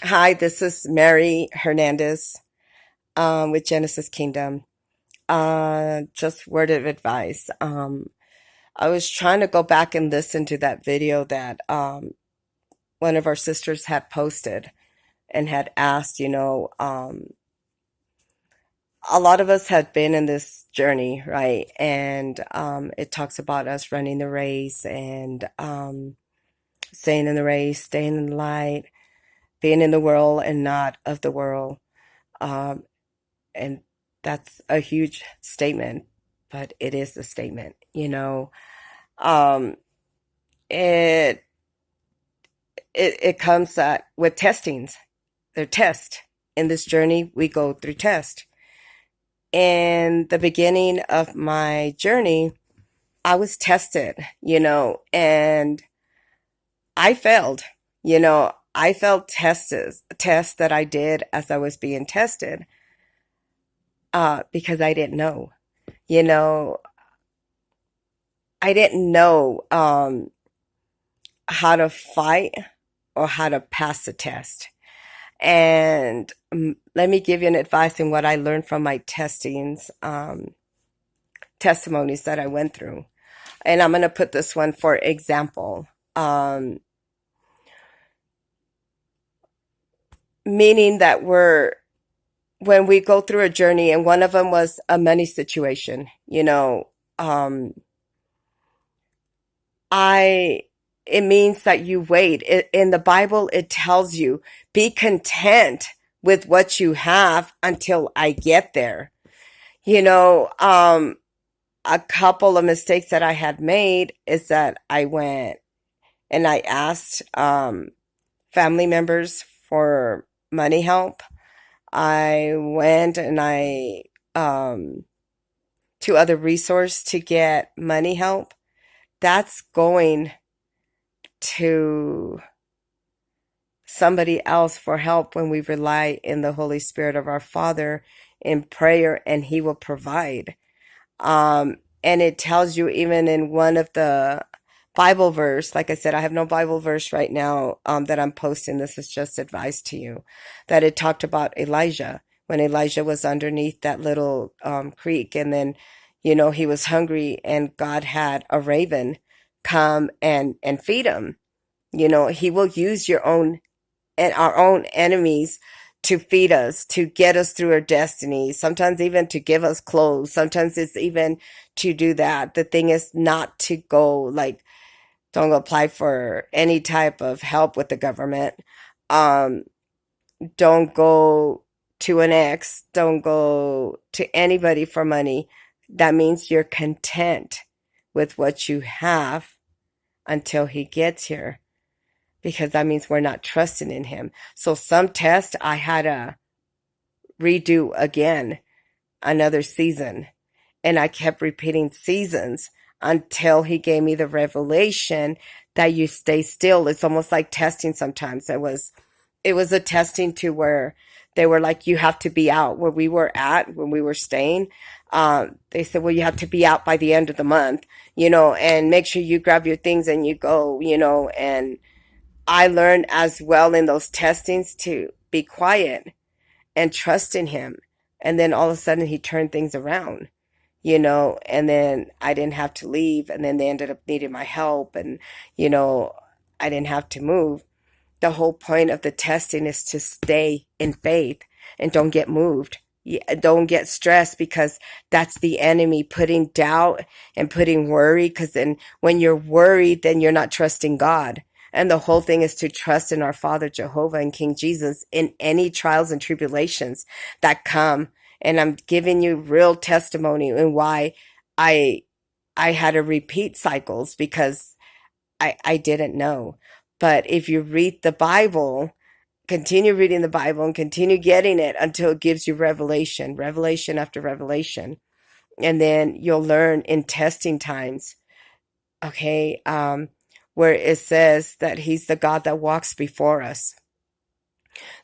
Hi, this is Mary Hernandez with Genesis Kingdom. Just word of advice. I was trying to go back and listen to that video that one of our sisters had posted and had asked, a lot of us had been in this journey, right? And it talks about us running the race and staying in the race, staying in the light, being in the world and not of the world. Um, and that's a huge statement, but it is a statement. Um, it it comes with testings. They're tests. In this journey, we go through test. In the beginning of my journey, I was tested, and I failed. I felt tests that I did as I was being tested, because I didn't know. You know, I didn't know how to fight or how to pass the test. And let me give you an advice in what I learned from my testings, testimonies that I went through. And I'm going to put this one for example, meaning that when we go through a journey, and one of them was a money situation, I it means that you wait. In the Bible, it tells you, be content with what you have until I get there. You know, um, a couple of mistakes that I had made is that I went and I asked family members for money help. I went and I to other resource to get money help. That's going to somebody else for help when we rely in the Holy Spirit of our Father in prayer, and He will provide. And it tells you even in one of the Bible verse, like I said, I have no Bible verse right now that I'm posting. This is just advice to you, that it talked about Elijah when Elijah was underneath that little creek, and then he was hungry, and God had a raven come and feed him. He will use your own and our own enemies to feed us, to get us through our destiny, sometimes even to give us clothes. Sometimes it's even to do that. The thing is not to go like, don't apply for any type of help with the government. Um, don't go to an ex. Don't go to anybody for money. That means you're content with what you have until he gets here, because that means we're not trusting in him. So some tests I had to redo again, another season. And I kept repeating seasons until he gave me the revelation that you stay still. It's almost like testing sometimes. It was a testing to where they were like, you have to be out where we were at when we were staying. They said, well, you have to be out by the end of the month, and make sure you grab your things and you go, and I learned as well in those testings to be quiet and trust in him. And then all of a sudden he turned things around, and then I didn't have to leave. And then they ended up needing my help, and, I didn't have to move. The whole point of the testing is to stay in faith and don't get moved. Don't get stressed, because that's the enemy putting doubt and putting worry. Because then when you're worried, then you're not trusting God. And the whole thing is to trust in our Father Jehovah and King Jesus in any trials and tribulations that come. And I'm giving you real testimony and why I I had to repeat cycles, because I didn't know. But if you read the Bible, continue reading the Bible and continue getting it until it gives you revelation, revelation after revelation. And then you'll learn in testing times, okay, where it says that he's the God that walks before us.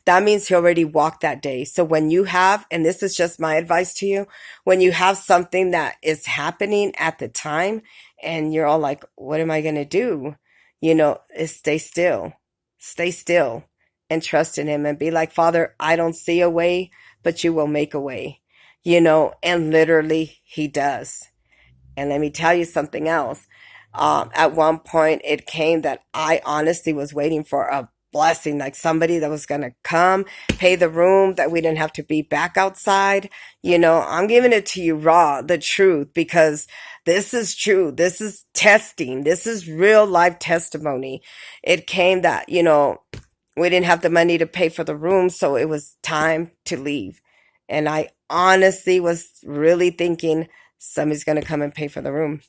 That means he already walked that day. So when you have, and this is just my advice to you, when you have something that is happening at the time and you're all like, what am I going to do? Is stay still. Stay still. and trust in him and be like, Father, I don't see a way, but you will make a way, you know, and literally he does. And let me tell you something else. At one point, it came that I honestly was waiting for a blessing, like somebody that was going to come, pay the room, that we didn't have to be back outside. You know, I'm giving it to you raw, the truth, because this is true. This is testing. This is real life testimony. It came that, you know, we didn't have the money to pay for the room, so it was time to leave. And I honestly was really thinking somebody's going to come and pay for the room.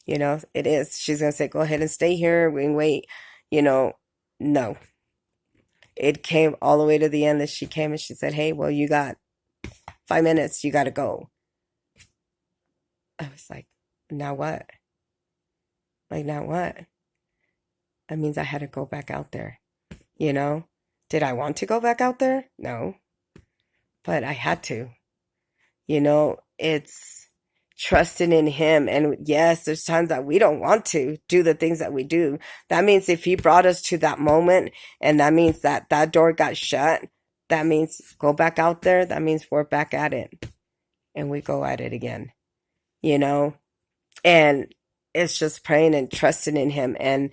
You know, it is. She's going to say, go ahead and stay here. We can wait. You know, no. It came all the way to the end that she came and she said, hey, well, you got 5 minutes. You got to go. I was like, now what? Like, now what? That means I had to go back out there. You know, did I want to go back out there? No, but I had to. You know, it's trusting in him. And yes, there's times that we don't want to do the things that we do. That means if he brought us to that moment, and that means that that door got shut, that means go back out there. That means we're back at it and we go at it again, you know, and it's just praying and trusting in him. And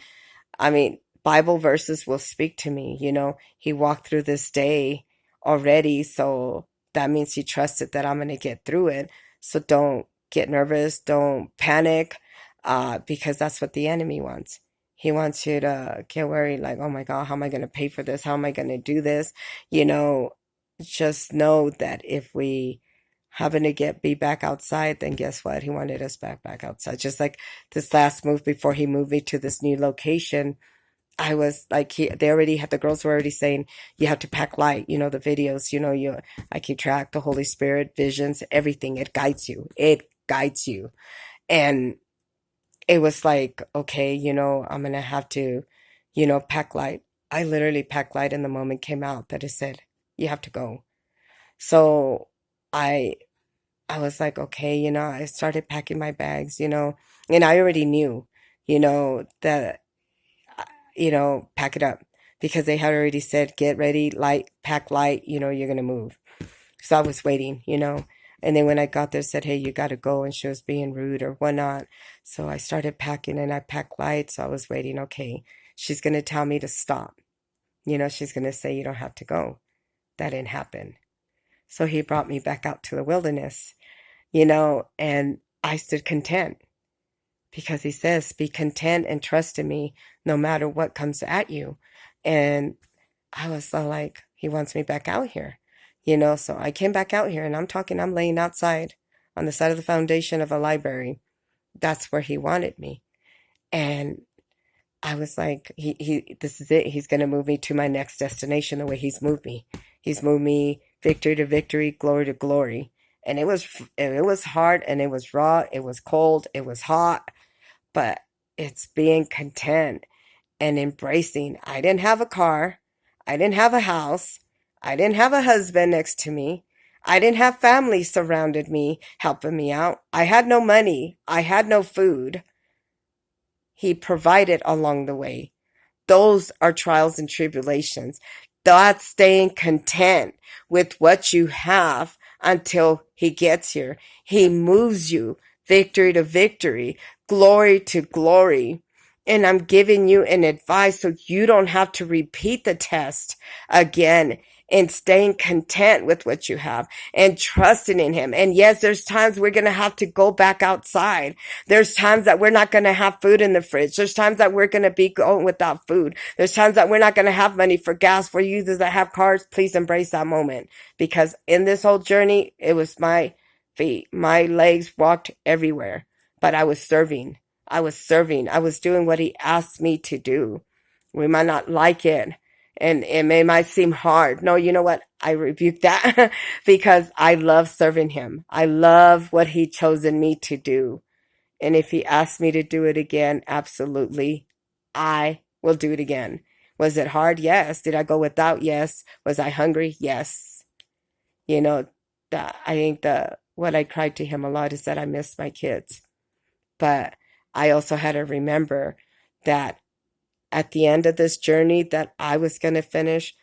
I mean, Bible verses will speak to me. You know, he walked through this day already, so that means he trusted that I'm going to get through it. So don't get nervous, don't panic, because that's what the enemy wants. He wants you to get worried, like, oh my God, how am I going to pay for this? How am I going to do this? You know, just know that if we happen to be back outside, then guess what? He wanted us back outside. Just like this last move before he moved me to this new location, I was like, the girls were already saying, you have to pack light, you know, the videos, you know, I keep track, the Holy Spirit, visions, everything. It guides you. It guides you. And it was like, okay, you know, I'm going to have to, you know, pack light. I literally packed light and the moment came out that it said, you have to go. So I was like, okay, you know, I started packing my bags, you know, and I already knew, you know, that, you know, pack it up because they had already said, get ready, light, pack light, you know, you're going to move. So I was waiting, you know, and then when I got there, said, hey, you got to go. And she was being rude or whatnot. So I started packing and I packed light. So I was waiting. Okay, she's going to tell me to stop. You know, she's going to say, you don't have to go. That didn't happen. So he brought me back out to the wilderness, you know, and I stood content because he says, be content and trust in me no matter what comes at you. And I was so like, he wants me back out here, you know, so I came back out here and I'm laying outside on the side of the foundation of a library. That's where he wanted me. And I was like, this is it. He's going to move me to my next destination the way he's moved me. He's moved me victory to victory, glory to glory. And it was hard and it was raw. It was cold. It was hot, but it's being content and embracing. I didn't have a car. I didn't have a house. I didn't have a husband next to me. I didn't have family surrounded me, helping me out. I had no money. I had no food. He provided along the way. Those are trials and tribulations. That's staying content with what you have until he gets here. He moves you victory to victory, glory to glory. And I'm giving you an advice so you don't have to repeat the test again, and staying content with what you have and trusting in him. And yes, there's times we're going to have to go back outside. There's times that we're not going to have food in the fridge. There's times that we're going to be going without food. There's times that we're not going to have money for gas. For you that have cars, please embrace that moment, because in this whole journey, it was my feet. My legs walked everywhere, but I was serving. I was serving. I was doing what he asked me to do. We might not like it, and it might seem hard. No, you know what? I rebuke that because I love serving him. I love what he chosen me to do. And if he asked me to do it again, absolutely, I will do it again. Was it hard? Yes. Did I go without? Yes. Was I hungry? Yes. You know, I think what I cried to him a lot is that I miss my kids. But I also had to remember that at the end of this journey that I was going to finish,